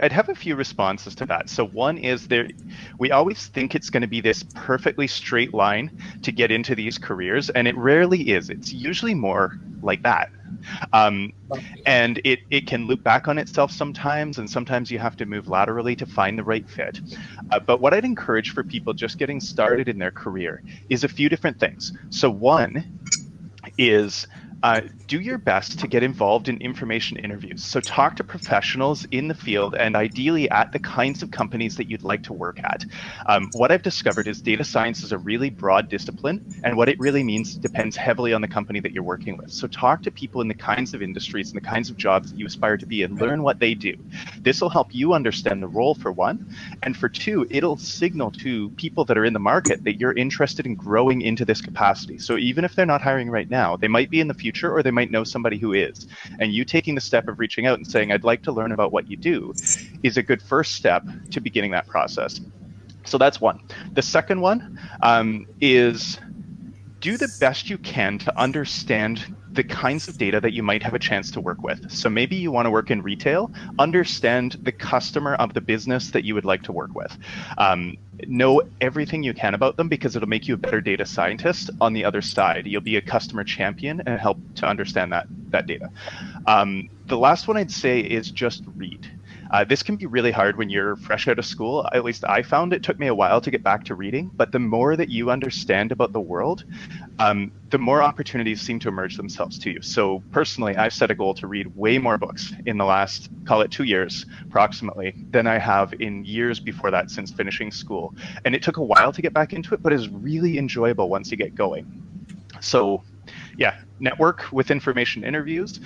I'd have a few responses to that. So one is we always think it's going to be this perfectly straight line to get into these careers, and it rarely is. It's usually more like that. Um, and it can loop back on itself sometimes, and sometimes you have to move laterally to find the right fit. But what I'd encourage for people just getting started in their career is a few different things. So one is do your best to get involved in information interviews. So talk to professionals in the field and ideally at the kinds of companies that you'd like to work at. What I've discovered is data science is a really broad discipline, and what it really means depends heavily on the company that you're working with. So talk to people in the kinds of industries and the kinds of jobs that you aspire to be and learn what they do. This will help you understand the role, for one, and for two, it'll signal to people that are in the market that you're interested in growing into this capacity. So even if they're not hiring right now, they might be in the future, or they might know somebody who is. And you taking the step of reaching out and saying, I'd like to learn about what you do, is a good first step to beginning that process. So that's one. The second one is do the best you can to understand the kinds of data that you might have a chance to work with. So maybe you want to work in retail, understand the customer of the business that you would like to work with. Know everything you can about them, because it'll make you a better data scientist on the other side. You'll be a customer champion and help to understand that data. The last one I'd say is just read. This can be really hard when you're fresh out of school. At least I found it took me a while to get back to reading, but the more that you understand about the world, the more opportunities seem to emerge themselves to you. So personally, I've set a goal to read way more books in the last, call it 2 years approximately, than I have in years before that since finishing school. And it took a while to get back into it, but it's really enjoyable once you get going. So yeah, network with information interviews,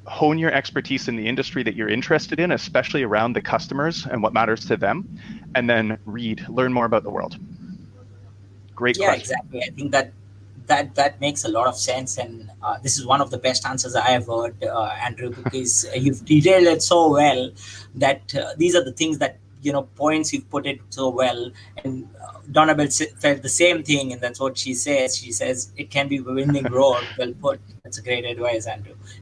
hone your expertise in the industry that you're interested in, especially around the customers and what matters to them, and then learn more about the world. Great Yeah, question. exactly. I think that makes a lot of sense, and this is one of the best answers I have heard, Andrew, because you've detailed it so well that these are the things that, points you've put it so well. And Donnabelle felt the same thing, and that's what she says. She says it can be a winning road. Well put. That's a great advice, Andrew.